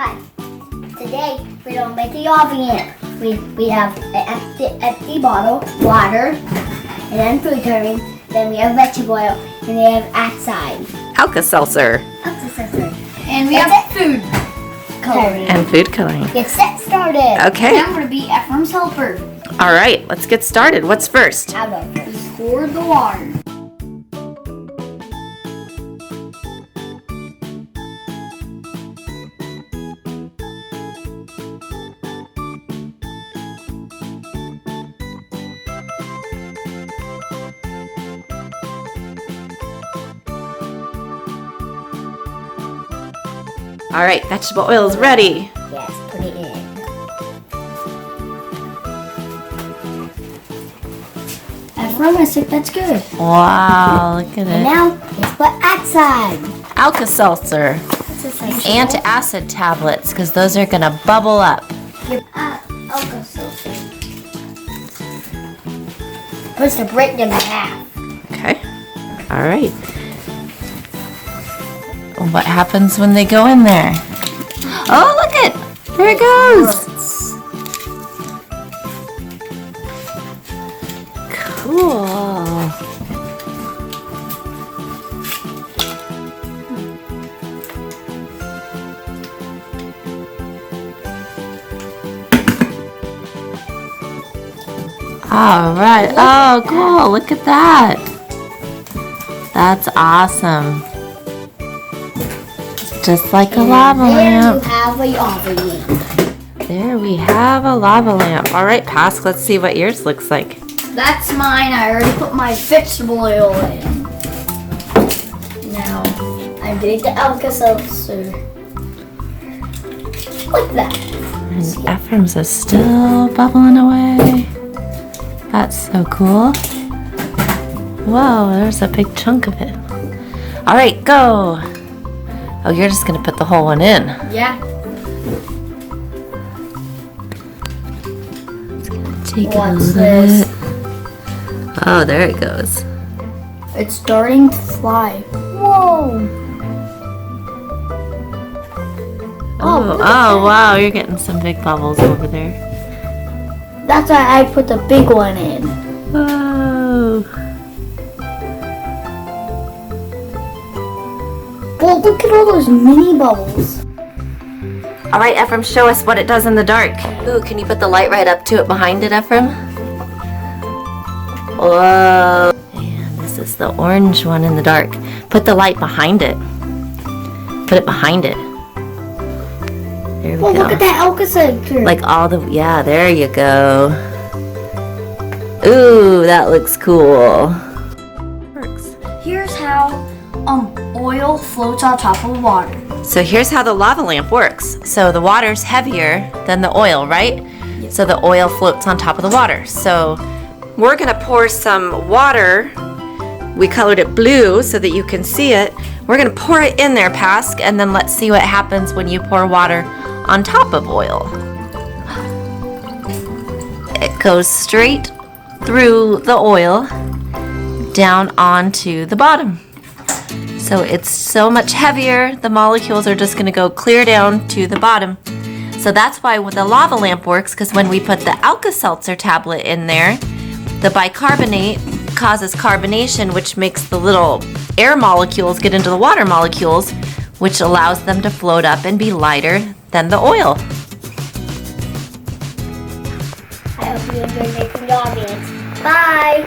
Hi. Today we're gonna make the oven. We have an empty bottle, water, and then food coloring. Then we have vegetable oil, and we have outside. Alka-Seltzer. And we have food coloring. And food coloring. Get set started. Okay. And I'm gonna be Ephraim's helper. All right, let's get started. What's first? I'll go first. Pour the water. All right, vegetable oil is ready. Yes, put it in. Ephraim, I think that's good. Wow, look at And it. now let's put outside. Alka-Seltzer. Antacid tablets, because those are gonna bubble up. Alka-Seltzer. Supposed to break them in half. Okay. All right. What happens when they go in there? Oh, look it! There it goes. Cool. All right. Oh, cool. Look at that. That's awesome. Just like a lava lamp. There we have a lava lamp. All right, Pask, let's see what yours looks like. That's mine. I already put my vegetable oil in. Now, I did the Alka-Seltzer. Like that. And Ephraim's is still bubbling away. That's so cool. Whoa, there's a big chunk of it. All right, go. Oh, you're just gonna put the whole one in. Yeah. Take it a What's little this? bit. Oh, there it goes. It's starting to fly. Whoa. Oh, wow, you're getting some big bubbles over there. That's why I put the big one in. Whoa. Well, look at all those mini bubbles. All right, Ephraim, show us what it does in the dark. Ooh, can you put the light right up to it behind it, Ephraim? Whoa. And this is the orange one in the dark. Put the light behind it. Put it behind it. There we Well, go. look at that Alka-Seltzer. Like all the, yeah, there you go. Ooh, that looks cool. Works. Here's how oil floats on top of water. So here's how the lava lamp works. So the water's heavier than the oil, right? Yep. So the oil floats on top of the water. So we're gonna pour some water. We colored it blue so that you can see it. We're gonna pour it in there, Pask, and then let's see what happens when you pour water on top of oil. It goes straight through the oil down onto the bottom. So it's so much heavier, the molecules are just gonna go clear down to the bottom. So that's why the lava lamp works, because when we put the Alka-Seltzer tablet in there, the bicarbonate causes carbonation, which makes the little air molecules get into the water molecules, which allows them to float up and be lighter than the oil. I hope you enjoyed making the audience. Bye!